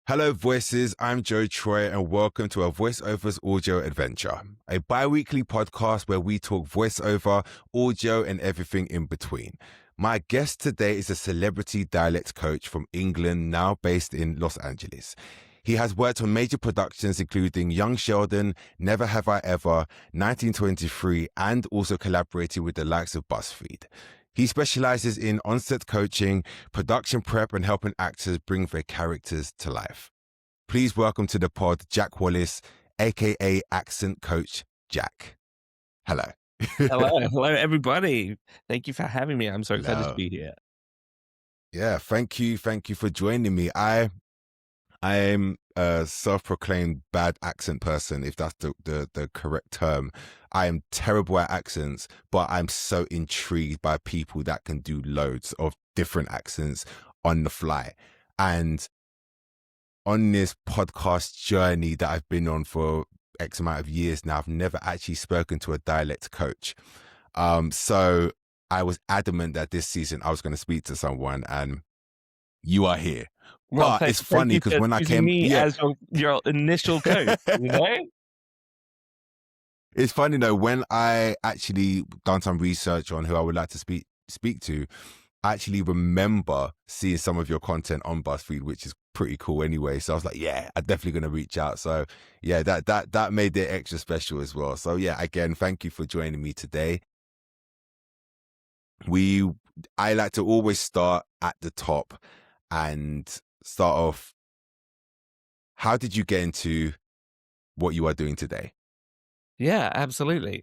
Hello, voices. I'm Joe Troy, and welcome to a VoiceOver's audio adventure, a bi-weekly podcast where we talk voiceover, audio, and everything in between. My guest today is a celebrity dialect coach from England, now based in Los Angeles. He has worked on major productions including Young Sheldon, Never Have I Ever, 1923, and also collaborated with the likes of BuzzFeed. He specializes in on-set coaching, production prep, and helping actors bring their characters to life. Please welcome to the pod, Jack Wallace, aka Accent Coach Jack. Hello. Hello, everybody. Thank you for having me. I'm so excited to be here. Yeah, thank you for joining me. I'm a self-proclaimed bad accent person, if that's the correct term. I am terrible at accents, but I'm so intrigued by people that can do loads of different accents on the fly. And on this podcast journey that I've been on for X amount of years now, I've never actually spoken to a dialect coach. So I was adamant that this season I was going to speak to someone, and you are here. Well, but it's funny because when I came, me as your initial coach, you know? It's funny though, when I actually done some research on who I would like to speak to, I actually remember seeing some of your content on BuzzFeed, which is pretty cool anyway. So I was like, yeah, I'm definitely going to reach out. So yeah, that made it extra special as well. So yeah, again, thank you for joining me today. I like to always start at the top and start off. How did you get into what you are doing today? Yeah, absolutely.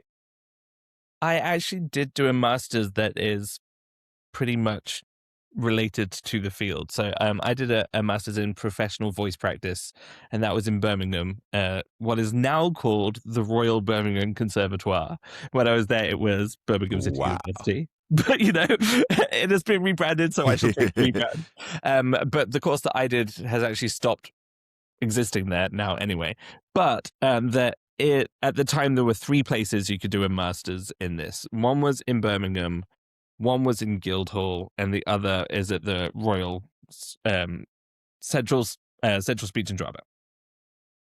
I actually did do a master's that is pretty much related to the field. So I did a master's in professional voice practice, and that was in Birmingham, what is now called the Royal Birmingham Conservatoire. When I was there, it was Birmingham City University. But, you know, it has been rebranded, so I shall take the rebrand. But the course that I did has actually stopped existing there now anyway. But at the time, there were 3 places you could do a master's in this. One was in Birmingham, one was in Guildhall, and the other is at the Royal Central Speech and Drama.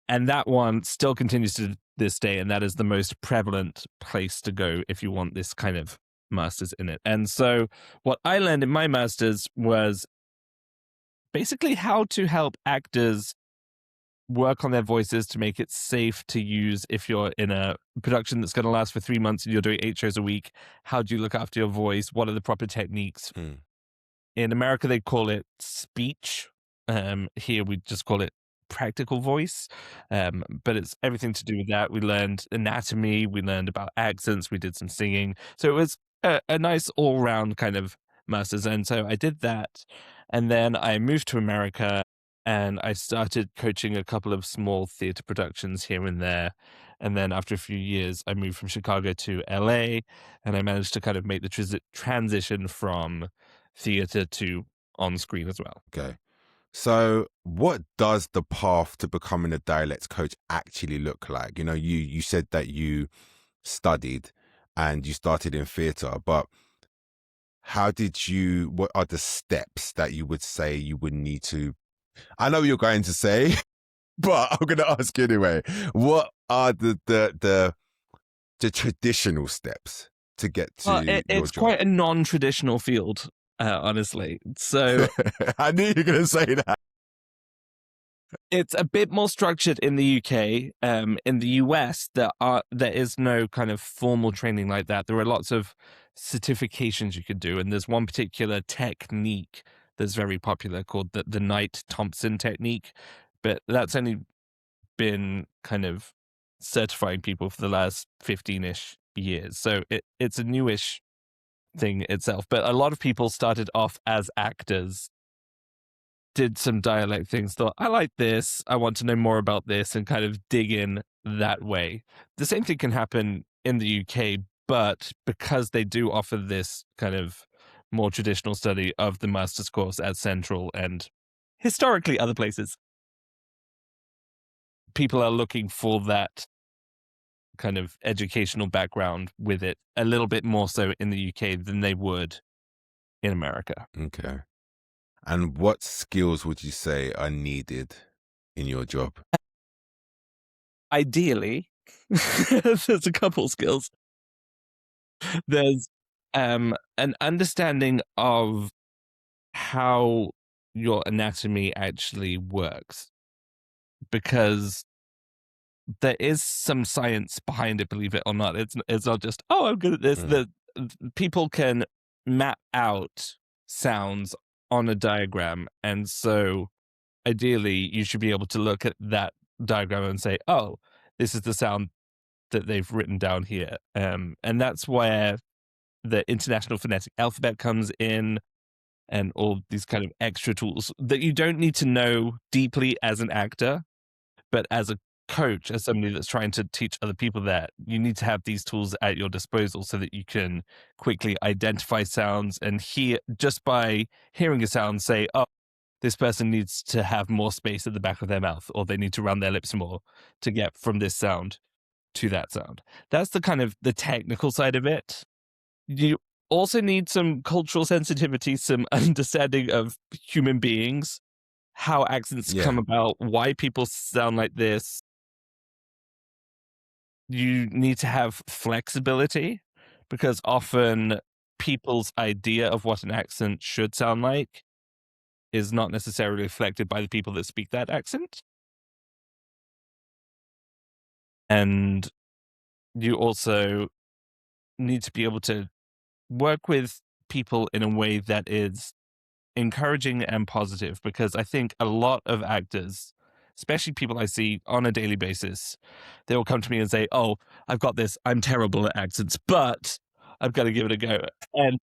And that one still continues to this day, and that is the most prevalent place to go if you want this kind of master's in it. And so what I learned in my master's was basically how to help actors work on their voices to make it safe to use if you're in a production that's going to last for 3 months and you're doing 8 shows a week. How do you look after your voice? What are the proper techniques? In America, they call it speech. Here, we just call it practical voice. But it's everything to do with that. We learned anatomy. We learned about accents. We did some singing. So it was a nice all-round kind of master's. And so I did that. And then I moved to America, and I started coaching a couple of small theater productions here and there. And then after a few years, I moved from Chicago to LA, and I managed to kind of make the transition from theater to on screen as well. Okay. So what does the path to becoming a dialects coach actually look like? You know, you said that you studied and you started in theater, but what are the steps that you would say you would need to? I know what you're going to say, but I'm going to ask you anyway. What are the traditional steps to get to your it's job? quite a non-traditional field, honestly. So I knew you were going to say that. It's a bit more structured in the UK. In the US, there is no kind of formal training like that. There are lots of certifications you could do, and there's one particular technique that's very popular called the Knight-Thompson technique, but that's only been kind of certifying people for the last 15-ish years. So it's a newish thing itself. But a lot of people started off as actors, did some dialect things, thought, I like this, I want to know more about this, and kind of dig in that way. The same thing can happen in the UK, but because they do offer this kind of more traditional study of the master's course at Central and historically other places, people are looking for that kind of educational background with it a little bit more so in the UK than they would in America. Okay. And what skills would you say are needed in your job? Ideally, there's a couple skills. There's an understanding of how your anatomy actually works, because there is some science behind it, believe it or not. It's not just, oh, I'm good at this. The people can map out sounds on a diagram, and so ideally you should be able to look at that diagram and say, oh, this is the sound that they've written down here. And that's where the International Phonetic Alphabet comes in, and all these kind of extra tools that you don't need to know deeply as an actor, but as a coach, as somebody that's trying to teach other people that, you need to have these tools at your disposal so that you can quickly identify sounds and hear, just by hearing a sound, say, oh, this person needs to have more space at the back of their mouth, or they need to round their lips more to get from this sound to that sound. That's the kind of the technical side of it. You also need some cultural sensitivity, some understanding of human beings, how accents come about, why people sound like this. You need to have flexibility, because often people's idea of what an accent should sound like is not necessarily reflected by the people that speak that accent. And you also need to be able to work with people in a way that is encouraging and positive, because I think a lot of actors, especially people I see on a daily basis, they will come to me and say, oh, I've got this, I'm terrible at accents, but I've got to give it a go. And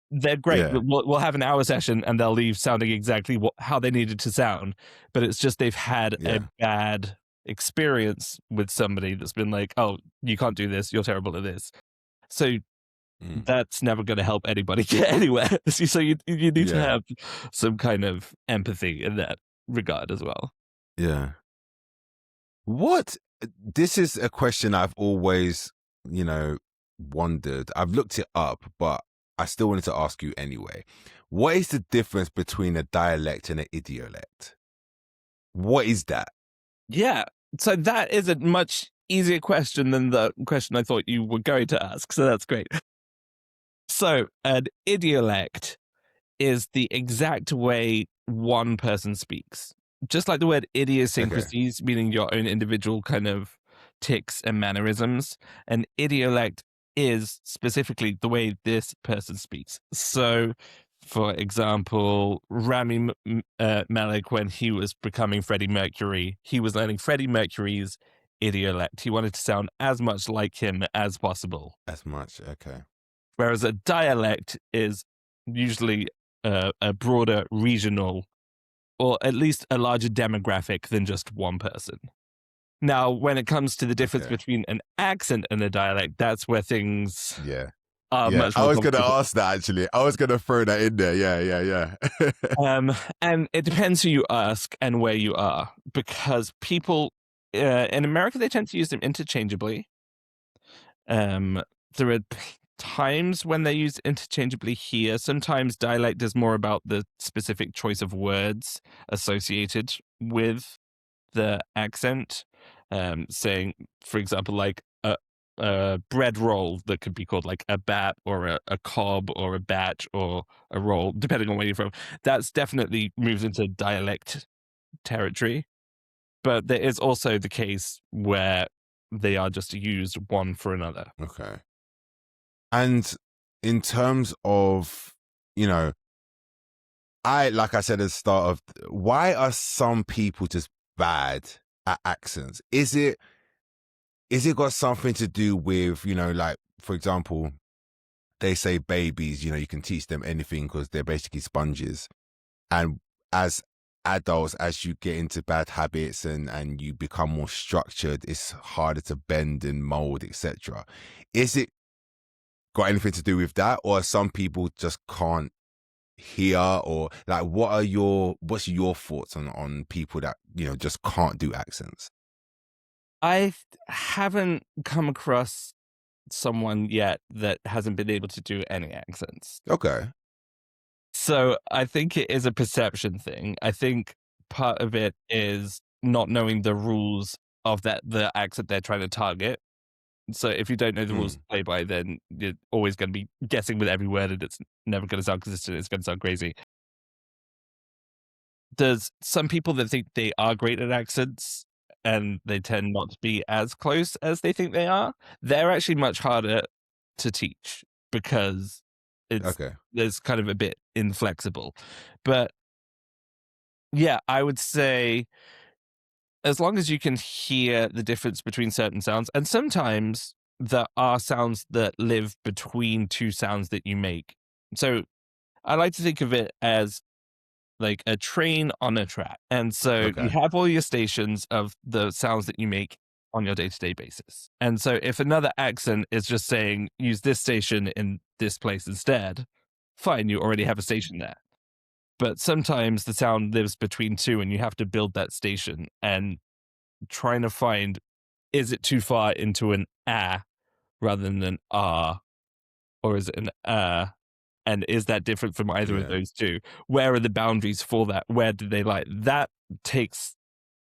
they're great. Yeah. We'll have an hour session and they'll leave sounding exactly how they needed to sound. But it's just they've had a bad experience with somebody that's been like, oh, you can't do this, you're terrible at this. So that's never going to help anybody get anywhere. So you need to have some kind of empathy in that regard as well. Yeah. This is a question I've always, wondered. I've looked it up, but I still wanted to ask you anyway. What is the difference between a dialect and an idiolect? What is that? Yeah. So that is a much easier question than the question I thought you were going to ask. So that's great. So an idiolect is the exact way one person speaks. Just like the word idiosyncrasies, meaning your own individual kind of tics and mannerisms, an idiolect is specifically the way this person speaks. So, for example, Rami Malek, when he was becoming Freddie Mercury, he was learning Freddie Mercury's idiolect. He wanted to sound as much like him as possible. As much, okay. Whereas a dialect is usually a broader regional, or at least a larger demographic than just one person. Now, when it comes to the difference between an accent and a dialect, that's where things are much more I was going to ask that, actually. I was going to throw that in there. Yeah. And it depends who you ask and where you are, because people in America, they tend to use them interchangeably. There are times when they're used interchangeably here. Sometimes dialect is more about the specific choice of words associated with the accent. Saying, for example, like a bread roll that could be called like a bat or a cob or a batch or a roll, depending on where you're from. That's definitely moves into dialect territory. But there is also the case where they are just used one for another. Okay. And in terms of, like I said at the start of, why are some people just bad at accents? Is it got something to do with, like, for example, they say babies, you can teach them anything because they're basically sponges. And as adults, as you get into bad habits and you become more structured, it's harder to bend and mold, etc. Is it got anything to do with that, or some people just can't hear, or like what's your thoughts on people that just can't do accents? I haven't come across someone yet that hasn't been able to do any accents. Okay. So I think it is a perception thing. I think part of it is not knowing the rules of the accent they're trying to target. So if you don't know the rules to play by, then you're always going to be guessing with every word, and it's never going to sound consistent. It's going to sound crazy. There's some people that think they are great at accents, and they tend not to be as close as they think they are. They're actually much harder to teach because there's kind of a bit inflexible. But yeah, I would say as long as you can hear the difference between certain sounds, and sometimes there are sounds that live between two sounds that you make. So I like to think of it as like a train on a track. And so you have all your stations of the sounds that you make on your day-to-day basis. And so if another accent is just saying, use this station in this place instead, fine, you already have a station there. But sometimes the sound lives between two and you have to build that station and trying to find, is it too far into an ah rather than an ah? Or is it an and is that different from either of those two? Where are the boundaries for that? Where do they lie? That takes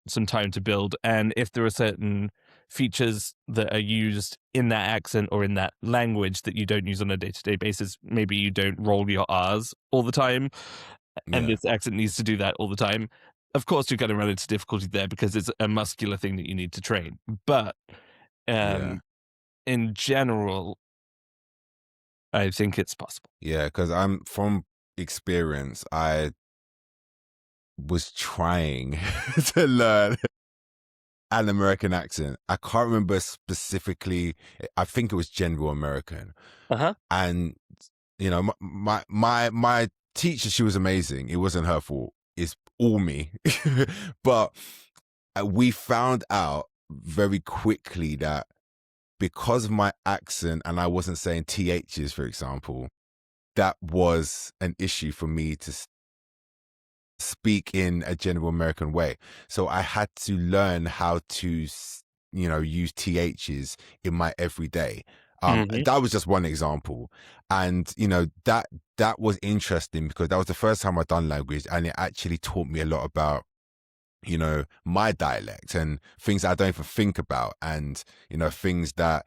some time to build. And if there are certain features that are used in that accent or in that language that you don't use on a day-to-day basis, maybe you don't roll your R's all the time, and this accent needs to do that all the time. Of course, you're going to run into difficulty there because it's a muscular thing that you need to train. But in general, I think it's possible. Yeah, because I'm from experience, I was trying to learn an American accent. I can't remember specifically. I think it was general American. And you know, my teacher, she was amazing. It wasn't her fault. It's all me. But we found out very quickly that because of my accent and I wasn't saying THs, for example, that was an issue for me to speak in a general American way. So I had to learn how to, use THs in my everyday. That was just one example. And, that was interesting because that was the first time I'd done language, and it actually taught me a lot about, my dialect and things that I don't even think about, and, things that,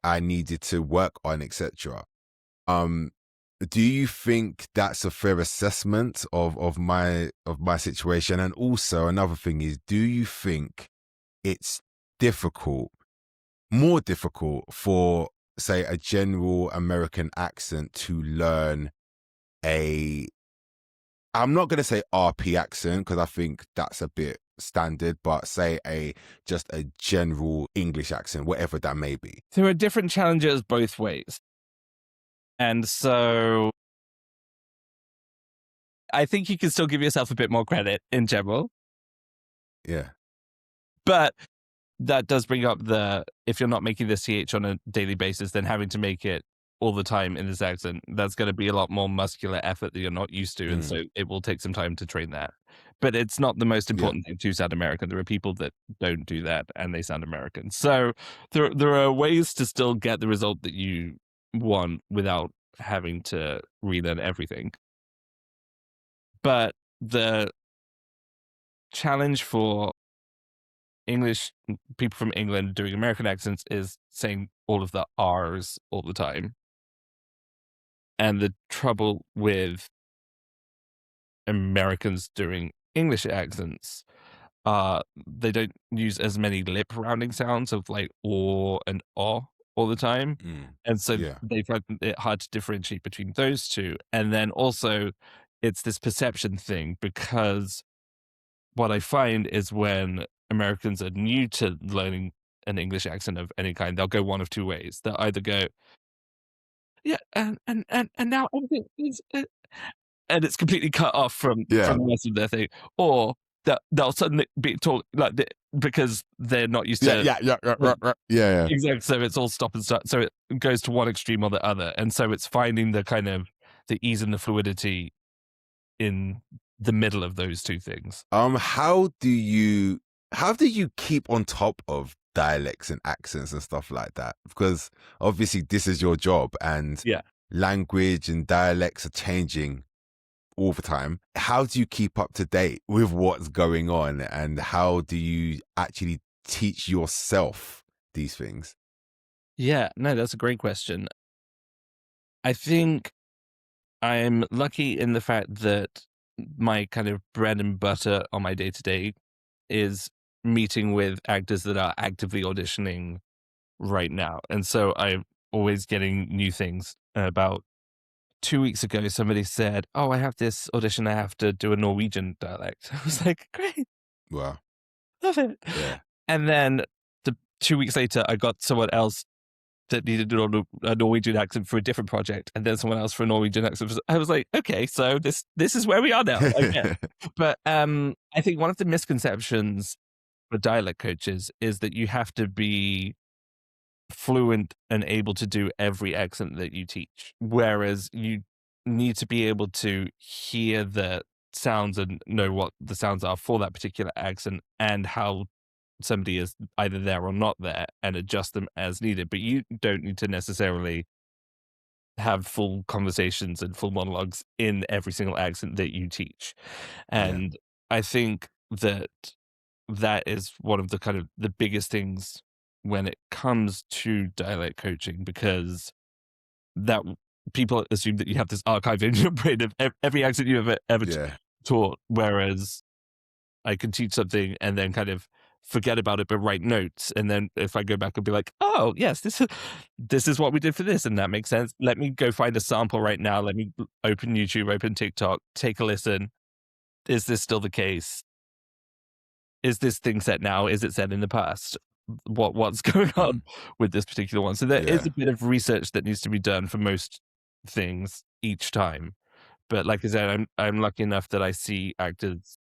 I needed to work on, etc. Do you think that's a fair assessment of my situation? And also another thing is, do you think it's more difficult for, say, a general American accent to learn I'm not going to say RP accent because I think that's a bit standard, but say just a general English accent, whatever that may be? There are different challenges both ways. And so I think you can still give yourself a bit more credit in general. Yeah. But that does bring up if you're not making the CH on a daily basis, then having to make it all the time in this accent, that's going to be a lot more muscular effort that you're not used to. And so it will take some time to train that. But it's not the most important thing to sound American. There are people that don't do that and they sound American. So there are ways to still get the result that you want without having to relearn everything. But the challenge for English people from England doing American accents is saying all of the R's all the time. And the trouble with Americans doing English accents, they don't use as many lip rounding sounds of like or and all the time. And so they find it hard to differentiate between those two. And then also it's this perception thing, because what I find is when Americans are new to learning an English accent of any kind, they'll go one of two ways. They'll either go, yeah, and now everything is, and it's completely cut off from the rest of their thing, or they'll suddenly be told like because they're not used to yeah. Exactly. So it's all stop and start. So it goes to one extreme or the other, and so it's finding the kind of the ease and the fluidity in the middle of those two things. How do you keep on top of dialects and accents and stuff like that? Because obviously this is your job, and language and dialects are changing all the time. How do you keep up to date with what's going on, and how do you actually teach yourself these things? Yeah, no, that's a great question. I think I'm lucky in the fact that my kind of bread and butter on my day to day is meeting with actors that are actively auditioning right now. And so I'm always getting new things. About 2 weeks ago, somebody said, "Oh, I have this audition. I have to do a Norwegian dialect." I was like, "Great, Well, love it." yeah. And then 2 weeks later, I got someone else that needed a Norwegian accent for a different project, and then someone else for a Norwegian accent. I was like, okay, so this is where we are now. Okay. But I think one of the misconceptions for dialect coaches is that you have to be fluent and able to do every accent that you teach, whereas you need to be able to hear the sounds and know what the sounds are for that particular accent and how somebody is either there or not there and adjust them as needed. But you don't need to necessarily have full conversations and full monologues in every single accent that you teach. Yeah. And I think that that is one of the kind of the biggest things when it comes to dialect coaching, because that people assume that you have this archive in your brain of every accent you've ever Yeah. taught, whereas I can teach something and then kind of forget about it, but write notes. And then if I go back and be like, oh, yes, this is what we did for this. And that makes sense. Let me go find a sample right now. Let me open YouTube, open TikTok, take a listen. Is this still the case? Is this thing set now? Is it set in the past? What's going Mm. on with this particular one? So there is Yeah. a bit of research that needs to be done for most things each time. But like I said, I'm lucky enough that I see actors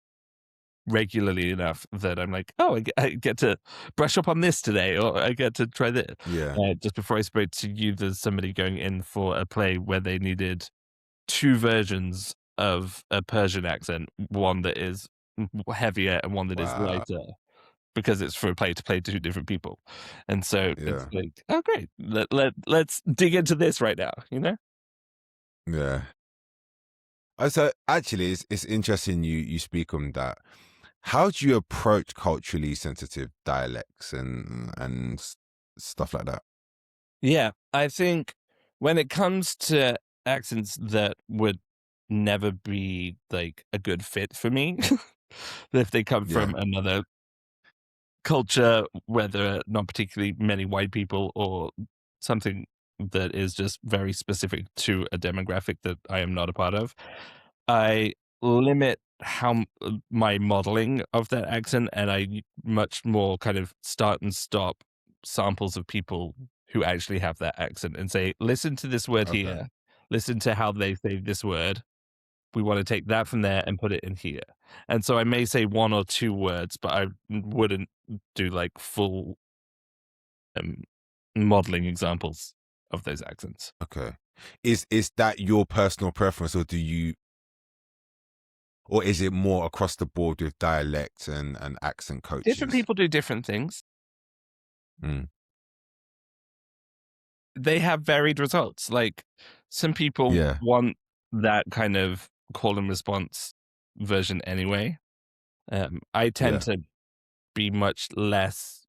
regularly enough that I'm like, oh, I get to brush up on this today, or I get to try this. Yeah. Just before I spoke to you, there's somebody going in for a play where they needed two versions of a Persian accent, one that is heavier and one that is Wow. lighter, because it's for a play to play to two different people. And so it's Yeah. like, oh, great, let's dig into this right now, you know? Yeah. So actually, it's interesting you speak on that. How do you approach culturally sensitive dialects and stuff like that? Yeah, I think when it comes to accents that would never be like a good fit for me, if they come Yeah. from another culture, whether not particularly many white people or something that is just very specific to a demographic that I am not a part of, I limit my modeling of that accent, and I much more kind of start and stop samples of people who actually have that accent and say, listen to this word Okay. here, listen to how they say this word. We want to take that from there and put it in here. And so I may say one or two words, but I wouldn't do like full um, modeling examples of those accents. Okay. Is that your personal preference, or is it more across the board with dialect and accent Different coaches? people do different things. Mm. They have varied results. Like some people Yeah. want that kind of call and response version anyway. I tend Yeah. to be much less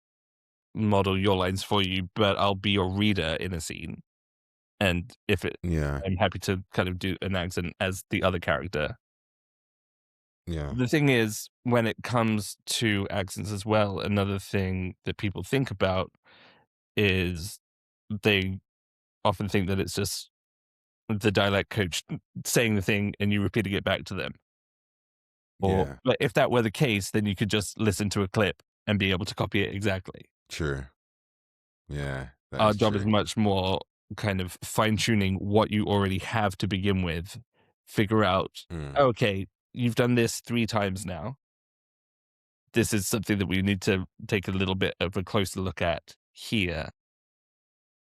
model your lines for you, but I'll be your reader in a scene. And if it, Yeah. I'm happy to kind of do an accent as the other character. Yeah. The thing is, when it comes to accents as well, another thing that people think about is they often think that it's just the dialect coach saying the thing and you repeating it back to them. Or Yeah. like, if that were the case, then you could just listen to a clip and be able to copy it exactly. True. Yeah. That Our is job is true. much more kind of fine tuning what you already have to begin with. Figure out, Mm. okay, you've done this 3 times now. This is something that we need to take a little bit of a closer look at here.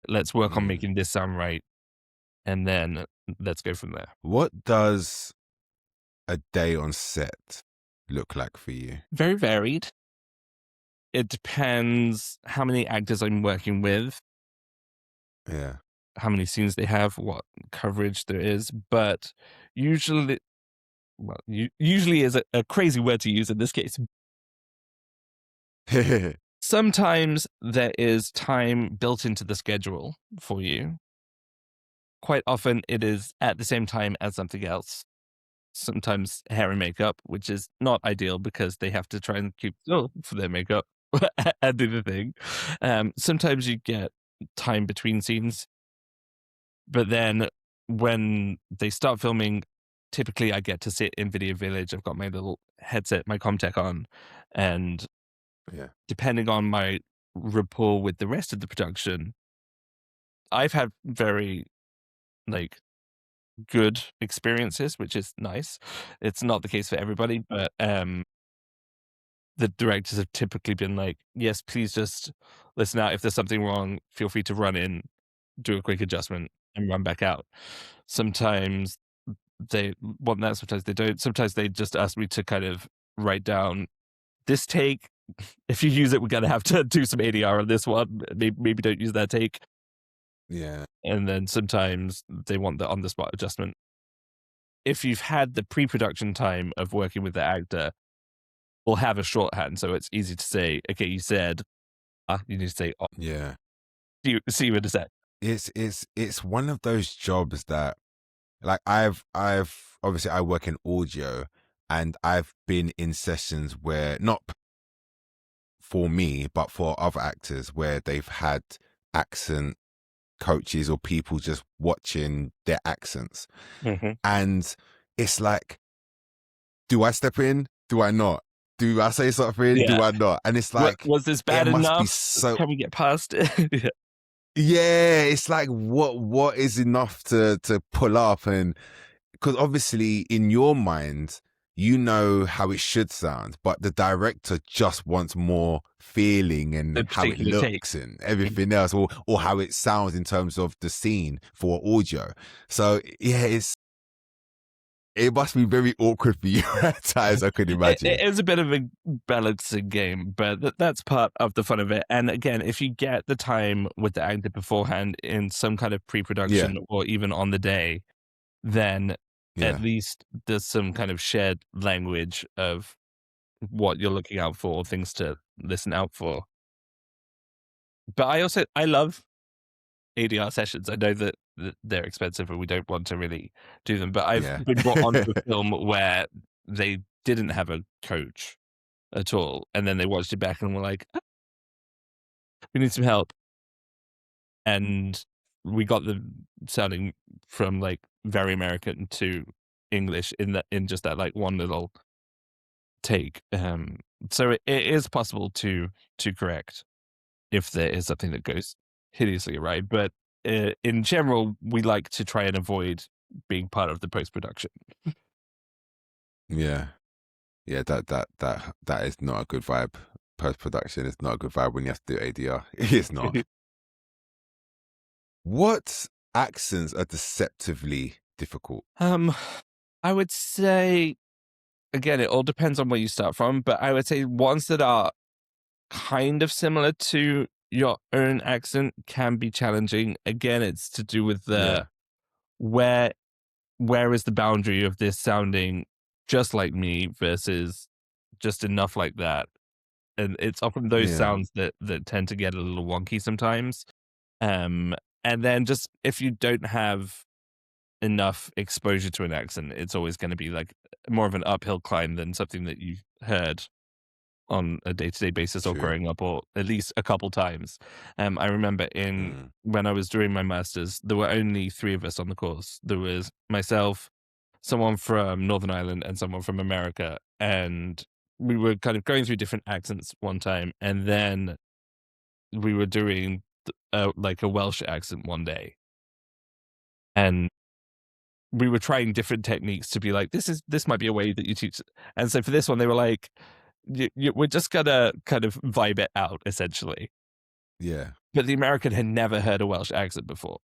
Let's work on Mm. making this sound right, and then let's go from there. What does a day on set look like for you? Very varied. It depends how many actors I'm working with, Yeah. how many scenes they have, what coverage there is, but usually well, usually is a crazy word to use in this case. Sometimes there is time built into the schedule for you. Quite often it is at the same time as something else. Sometimes hair and makeup, which is not ideal because they have to try and keep still for their makeup and do the thing. Sometimes you get time between scenes, but then when they start filming, typically I get to sit in Video Village. I've got my little headset, my Comtech on, and Yeah. depending on my rapport with the rest of the production, I've had very like good experiences, which is nice. It's not the case for everybody, but the directors have typically been like, yes, please just listen out. If there's something wrong, feel free to run in, do a quick adjustment, and run back out. Sometimes they want that, sometimes they don't. Sometimes they just ask me to kind of write down this take. If you use it, we're going to have to do some ADR on this one. Maybe don't use that take. Yeah. And then sometimes they want the on the spot adjustment. If you've had the pre-production time of working with the actor, we'll have a shorthand, so it's easy to say, okay, you said, you need to say, oh, Yeah. see what is that? It's one of those jobs that, like, I've obviously I work in audio, and I've been in sessions where, not for me, but for other actors, where they've had accent coaches or people just watching their accents. Mm-hmm. And it's like, do I step in? Do I not? Do I say something? Yeah. Do I not? And it's like, Was this bad it must enough? be so. Can we get past it? Yeah. Yeah, it's like, what is enough to pull up? And because obviously in your mind, you know how it should sound, but the director just wants more feeling and The how it particular take. looks and everything else, or how it sounds in terms of the scene for audio. So yeah, it must be very awkward for you at times, I could imagine. It is a bit of a balancing game, but that's part of the fun of it. And again, if you get the time with the actor beforehand in some kind of pre-production or even on the day, then at least there's some kind of shared language of what you're looking out for, things to listen out for. But I love ADR sessions. I know that they're expensive and we don't want to really do them, but I've been brought onto a film where they didn't have a coach at all, and then they watched it back and were like, "Ah, we need some help." And we got them sounding from like very American to English in just that like one little take. So it is possible to correct if there is something that goes hideously awry. But in general, we like to try and avoid being part of the post production. Yeah, that is not a good vibe. Post production is not a good vibe when you have to do ADR. It's not. What accents are deceptively difficult? I would say, again, it all depends on where you start from, but I would say ones that are kind of similar to your own accent can be challenging. Again, it's to do with the where is the boundary of this sounding just like me versus just enough like that. And it's often those sounds that tend to get a little wonky sometimes. And then just if you don't have enough exposure to an accent, it's always going to be like more of an uphill climb than something that you've heard on a day-to-day basis or growing up, or at least a couple times. I remember when I was doing my master's, there were only 3 of us on the course. There was myself, someone from Northern Ireland, and someone from America. And we were kind of going through different accents one time, and then we were doing like a Welsh accent one day. And we were trying different techniques to be like, this might be a way that you teach. And so for this one, they were like, we're just gonna kind of vibe it out, essentially. Yeah. But the American had never heard a Welsh accent before.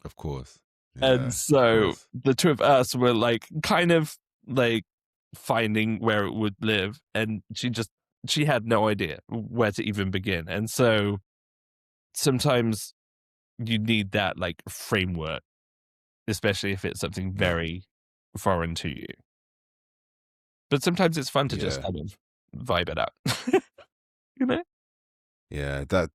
Of course. Yeah, and so the 2 of us were like, kind of like finding where it would live. And she had no idea where to even begin. And so sometimes you need that like framework, especially if it's something very foreign to you. But sometimes it's fun to just Yeah. kind of vibe it out. You know? Yeah. That,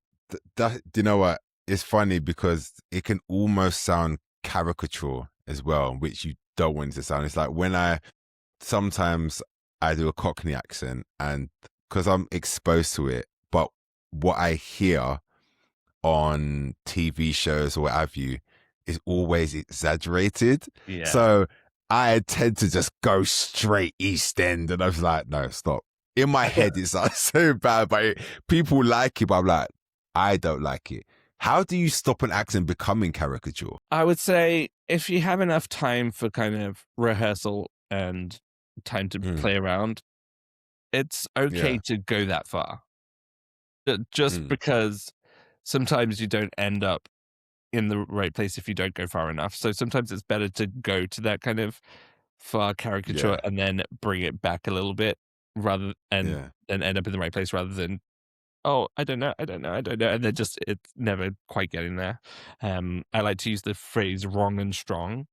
you know what? It's funny because it can almost sound caricature as well, which you don't want it to sound. It's like sometimes I do a Cockney accent and because I'm exposed to it, but what I hear on TV shows or what have you is always exaggerated. Yeah. So I tend to just go straight East End and I was like, no, stop. In my head, it's like so bad, but people like it, but I'm like, I don't like it. How do you stop an accent becoming caricature? I would say if you have enough time for kind of rehearsal and time to play around, it's okay Yeah. to go that far. Just because sometimes you don't end up in the right place if you don't go far enough. So sometimes it's better to go to that kind of far caricature Yeah. and then bring it back a little bit and end up in the right place rather than, oh, I don't know. And then just it's never quite getting there. I like to use the phrase wrong and strong.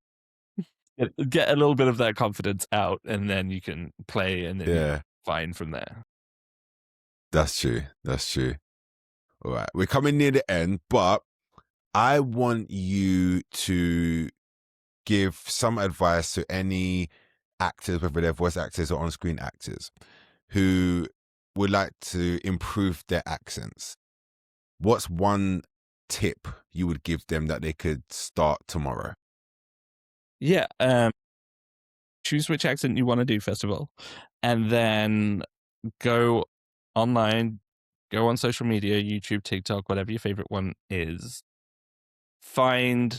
Get a little bit of that confidence out and then you can play and then you're fine from there. That's true. That's true. All right. We're coming near the end, but I want you to give some advice to any actors, whether they're voice actors or on-screen actors, who would like to improve their accents. What's one tip you would give them that they could start tomorrow? Yeah. Choose which accent you want to do, first of all, and then go online, go on social media, YouTube, TikTok, whatever your favorite one is. Find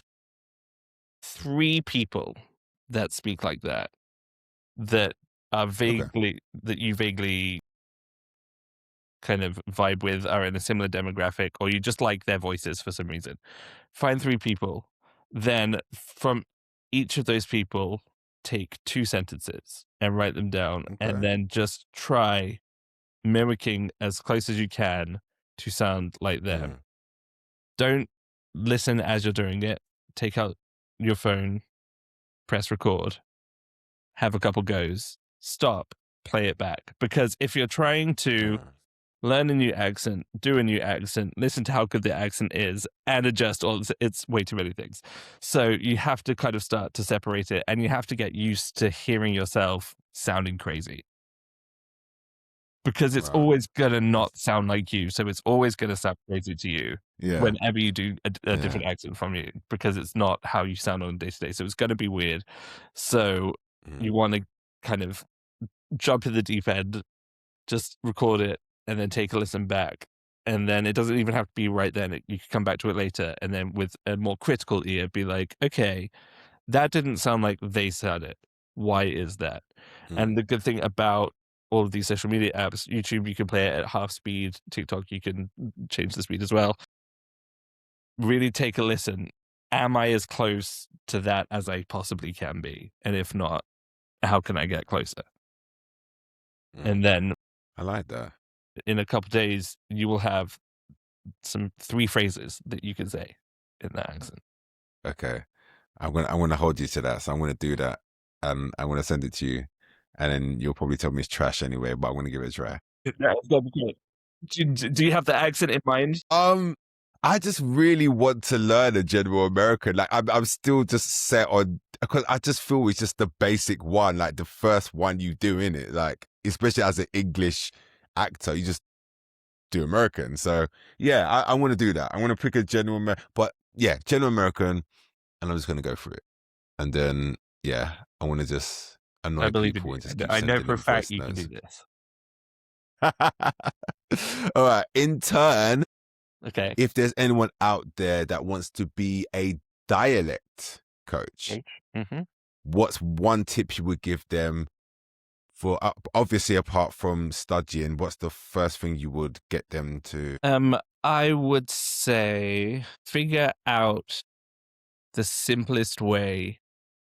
3 people that speak like that are that you vaguely kind of vibe with, are in a similar demographic, or you just like their voices for some reason. Find 3 people, then from each of those people, take 2 sentences and write them down, and then just try mimicking as close as you can to sound like them. Don't listen as you're doing it. Take out your phone, press record, have a couple goes, stop, play it back. Because if you're trying to learn a new accent, do a new accent, listen to how good the accent is, and adjust it's way too many things. So you have to kind of start to separate it, and you have to get used to hearing yourself sounding crazy. Because it's always going to not sound like you. So it's always going to sound crazy to you whenever you do a different accent from you, because it's not how you sound on a day-to-day. So it's going to be weird. So you want to kind of jump in the deep end, just record it, and then take a listen back. And then it doesn't even have to be right then. You can come back to it later. And then with a more critical ear, be like, okay, that didn't sound like they said it. Why is that? And the good thing about all of these social media apps, YouTube, you can play it at half speed. TikTok, you can change the speed as well. Really take a listen. Am I as close to that as I possibly can be? And if not, how can I get closer? And then I like that. in a couple days, you will have 3 phrases that you can say in that accent. Okay. I'm gonna hold you to that. So I'm gonna do that and I'm gonna send it to you. And then you'll probably tell me it's trash anyway, but I'm gonna give it a try. Yeah, it's gonna be great. Do you have the accent in mind? I just really want to learn a general American. Like I'm still just set on, because I just feel it's just the basic one, like the first one you do in it. Like especially as an English actor, you just do American. So yeah, I want to do that. I want to pick a general American, but yeah, general American, and I'm just gonna go for it. And then yeah, I want to just annoy I believe in people you. and just keep I know sending for a them fact voice you can notes. do this. All right. In turn, Okay. if there's anyone out there that wants to be a dialect coach, what's one tip you would give them for, obviously apart from studying, what's the first thing you would get them to? I would say figure out the simplest way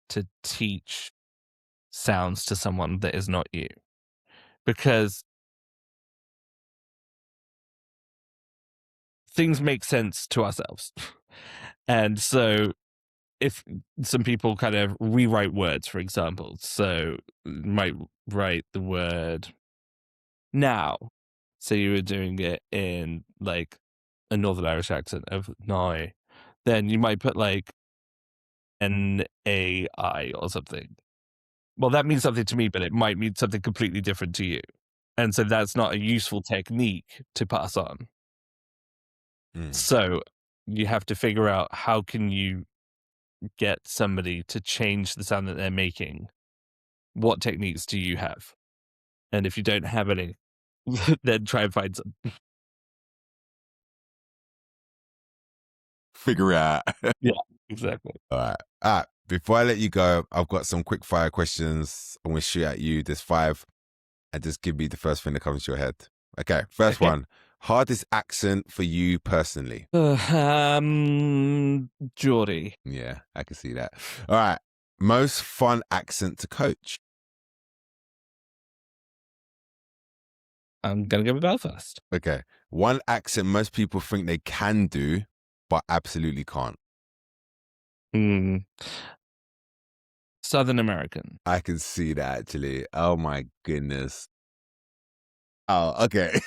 to teach sounds to someone that is not you. Because things make sense to ourselves. And so if some people kind of rewrite words, for example, so might write the word now. So you were doing it in like a Northern Irish accent of now, then you might put like NAI or something. Well, that means something to me, but it might mean something completely different to you. And so that's not a useful technique to pass on. So you have to figure out how can you get somebody to change the sound that they're making. What techniques do you have? And if you don't have any, then try and find some. Figure out. Yeah, exactly. All right. Before I let you go, I've got some quick fire questions I'm going to shoot at you. There's 5. And just give me the first thing that comes to your head. Okay. First one. Hardest accent for you personally? Geordie. Yeah, I can see that. All right. Most fun accent to coach? I'm going to go with Belfast. Okay. One accent most people think they can do, but absolutely can't. Southern American. I can see that actually. Oh my goodness. Oh, okay.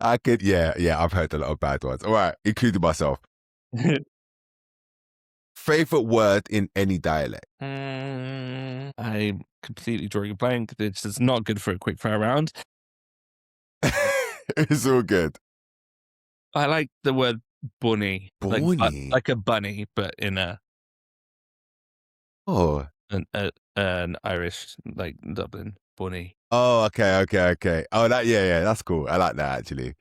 I could, yeah, I've heard a lot of bad ones. All right, including myself. Favorite word in any dialect? I'm completely drawing a blank. This is not good for a quick fire round. It's all good. I like the word bunny. Bunny? Like a bunny, but in an Irish, like Dublin bunny. Oh, okay. Oh, that's cool. I like that actually.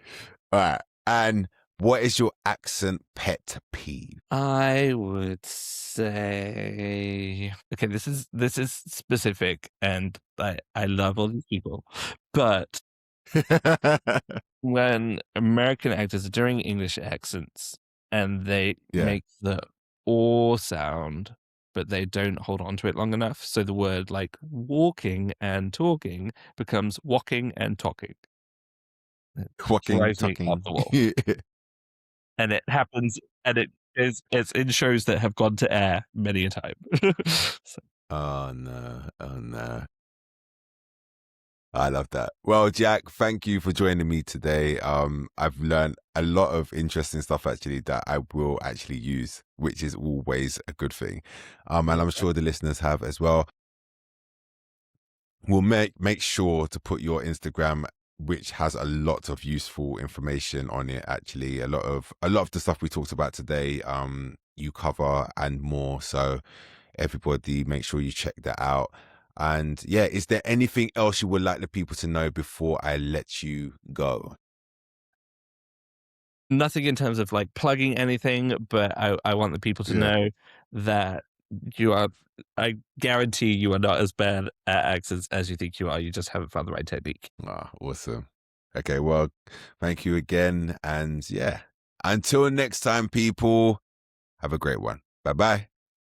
All right. And what is your accent pet peeve? I would say, okay, this is specific, and I love all these people, but when American actors are doing English accents and they make the or sound, but they don't hold on to it long enough, so the word like walking and talking becomes walking and talking. Walking, talking. And it happens, and it's in shows that have gone to air many a time. So. Oh no. I love that. Well, Jack, thank you for joining me today. I've learned a lot of interesting stuff actually that I will actually use, which is always a good thing. And I'm sure the listeners have as well. We'll make sure to put your Instagram, which has a lot of useful information on it. Actually, a lot of the stuff we talked about today, you cover and more. So everybody, make sure you check that out. And yeah, is there anything else you would like the people to know before I let you go? Nothing in terms of like plugging anything, but I want the people to know that I guarantee you are not as bad at accents as you think you are. You just haven't found the right technique. Awesome. Okay, well, thank you again. And yeah, until next time, people, have a great one. Bye-bye.